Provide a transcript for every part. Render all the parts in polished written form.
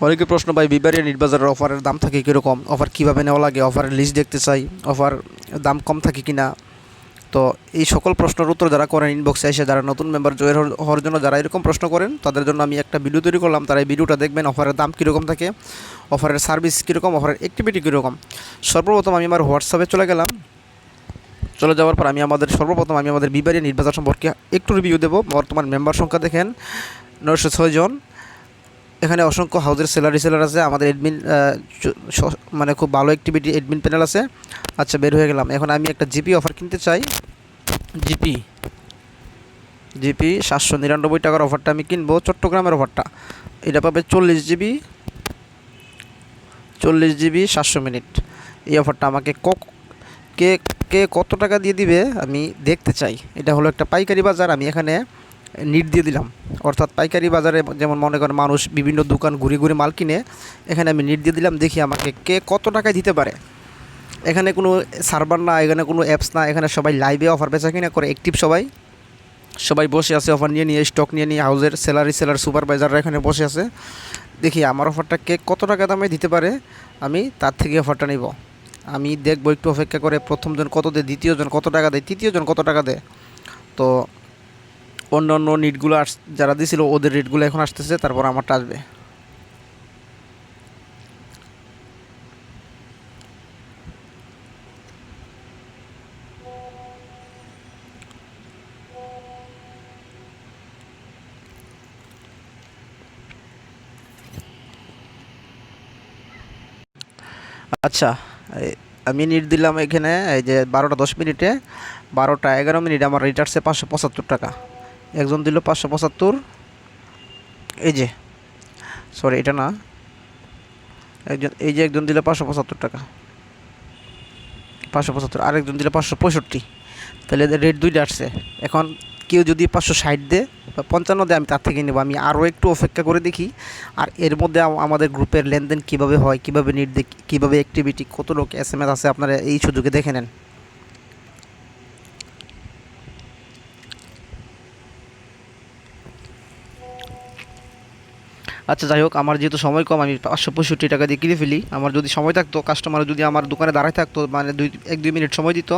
অনেকের প্রশ্ন, ভাই বিবারিয়া নিট বাজারের অফারের দাম থাকে কীরকম, অফার কীভাবে নেওয়া লাগে, অফারের লিস্ট দেখতে চাই, অফার দাম কম থাকে কি না। তো এই সকল প্রশ্নের উত্তর যারা করেন ইনবক্সে এসে, যারা নতুন মেম্বার জয়েন হওয়ার জন্য যারা এরকম প্রশ্ন করেন, তাদের জন্য আমি একটা ভিডিও তৈরি করলাম। তারা এই ভিডিওটা দেখবেন, অফারের দাম কীরকম থাকে, অফারের সার্ভিস কীরকম, অফারের অ্যাক্টিভিটি কীরকম। সর্বপ্রথম আমি আমার হোয়াটসঅ্যাপে চলে গেলাম। চলে যাওয়ার পর সর্বপ্রথম আমি আমাদের বিবারিয়া নিট বাজার সম্পর্কে একটু রিভিউ দেবো। বর্তমান মেম্বার সংখ্যা দেখেন 906 জন। এখানে অসংখ্য হাউজের সেলার আছে। আমাদের অ্যাডমিন মানে খুব ভালো অ্যাক্টিভিটি অ্যাডমিন প্যানেল আছে। আচ্ছা, বের হয়ে গেলাম। এখন আমি একটা জিপি অফার কিনতে চাই। জিপি 799 টাকার অফারটা আমি কিনবো, চট্টগ্রামের অফারটা। এটা পাবে 40 জিবি 700 মিনিট। এই অফারটা আমাকে কে কে কত টাকা দিয়ে দিবে আমি দেখতে চাই। এটা হলো একটা পাইকারি বাজার, আমি এখানে নিট দিয়ে দিলাম। অর্থাৎ পাইকারি বাজারে যেমন মনে করেন মানুষ বিভিন্ন দোকান ঘুরে ঘুরে মাল কিনে, এখানে আমি নিট দিয়ে দিলাম। দেখি আমাকে কে কত টাকায় দিতে পারে। এখানে কোনো সার্ভার না, এখানে কোনো অ্যাপস না, এখানে সবাই লাইভে অফার বেচা কিনা করে অ্যাক্টিভ। সবাই বসে আছে অফার নিয়ে স্টক নিয়ে হাউজের সেলার সুপারভাইজাররা এখানে বসে আছে। দেখি আমার অফারটা কে কত টাকা দামে দিতে পারে, আমি তার থেকে অফারটা নিব। আমি দেখবো একটু অপেক্ষা করে, প্রথমজন কত দেয়, দ্বিতীয়জন কত টাকা দেয়, তৃতীয়জন কত টাকা দেয়। তো অন্য অন্য নিটগুলো যারা দিয়েছিল ওদের রেটগুলো এখন আসতেছে, তারপর আমারটা আসবে। আচ্ছা, আমি নিট দিলাম এখানে, এই যে 12টা 10 মিনিটে, 12টা 11 মিনিটে আমার রেট আসছে 575 টাকা। একজন দিল 575। এই যে, সরি এটা না, একজন দিল 575 টাকা, 575। আরেকজন দিল 565। তাহলে এদের রেট দুইটা আসছে। এখন কেউ যদি 560 দেয় বা 55 দেয়, আমি তার থেকে নেব। আমি আরও একটু অপেক্ষা করে দেখি। আর এর মধ্যে আমাদের গ্রুপের লেনদেন কীভাবে হয়, কীভাবে নিট দেয়, কীভাবে অ্যাক্টিভিটি, কত লোক SMS আছে, আপনারা এই সুযোগে দেখে নেন। আচ্ছা, যাই হোক, আমার যেহেতু সময় কম, আমি 565 টাকা দিয়ে কিনে ফেলি। আমার যদি সময় থাকতো, কাস্টমার যদি আমার দোকানে দাঁড়ায় থাকতো, মানে 1-2 মিনিট সময় দিত,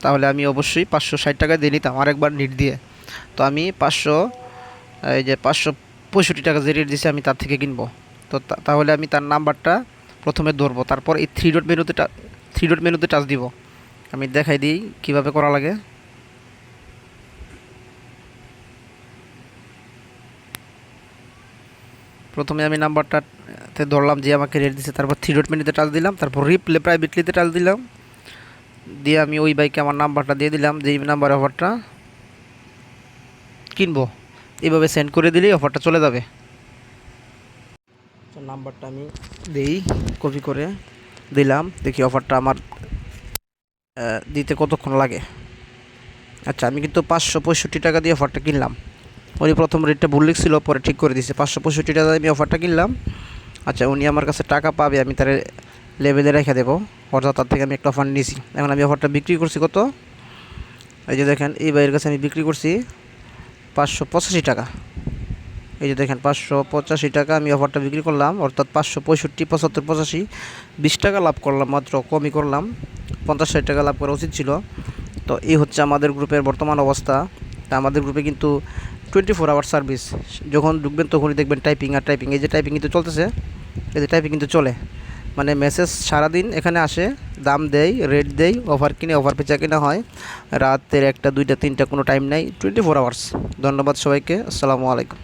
তাহলে আমি অবশ্যই 560 টাকা দিয়ে নিতাম আরেকবার নিট দিয়ে। তো আমি এই যে 565 টাকা যে রেট দিয়েছি, আমি তার থেকে কিনবো। তো তাহলে আমি তার নাম্বারটা প্রথমে ধরবো, তারপর এই থ্রি ডট মেনুতে টাচ দিব। আমি দেখাই দিই কীভাবে করা লাগে। প্রথমে আমি নাম্বারটাতে ধরলাম যে আমাকে রেট দিচ্ছে, তারপর থ্রি ডট মেনুতে টাচ দিলাম, তারপর রিপ্লে প্রাইভেটলিতে টাচ দিলাম, দিয়ে আমি ওই বাইকে আমার নাম্বারটা দিয়ে দিলাম, যে নাম্বারে অফারটা কিনবো। এইভাবে সেন্ড করে দিলেই অফারটা চলে যাবে। তো নাম্বারটা আমি কপি করে দিলাম। দেখি অফারটা আমার দিতে কতক্ষণ লাগে। আচ্ছা, আমি কিন্তু 565 টাকা দিয়ে অফারটা কিনলাম। উনি প্রথম রেটটা ভুল লিখছিল, পরে ঠিক করে দিয়েছে। 565 টাকা দিয়ে আমি অফারটা কিনলাম। আচ্ছা, উনি আমার কাছে টাকা পাবে, আমি তার লেভেলে রেখে দেবো। অর্থাৎ তার থেকে আমি একটা অফার নিয়েছি। এখন আমি অফারটা বিক্রি করছি কত, এই যে দেখেন, এই ভাইয়ের কাছে আমি বিক্রি করছি 585 টাকা। এই যে দেখেন, 585 টাকা আমি অফারটা বিক্রি করলাম। অর্থাৎ 565, 75, 85, 20 টাকা লাভ করলাম, মাত্র কমই করলাম। 50-60 টাকা লাভ করা উচিত ছিল। তো এই হচ্ছে আমাদের গ্রুপের বর্তমান অবস্থা। তা আমাদের গ্রুপে কিন্তু 24 আওয়ার সার্ভিস। যখন ঢুকবেন তখনই দেখবেন টাইপিং আর টাইপিং। এই যে টাইপিং কিন্তু চলতেছে, এই যে টাইপিং কিন্তু চলে, মানে মেসেজ সারাদিন এখানে আসে, দাম দেয়, রেট দেয়, অফার কিনে, অফার পেঁচা কেনা হয়। রাতের 1টা 2টা 3টা কোনো টাইম নেই, 24 আওয়ার্স। ধন্যবাদ সবাইকে, আসসালামু আলাইকুম।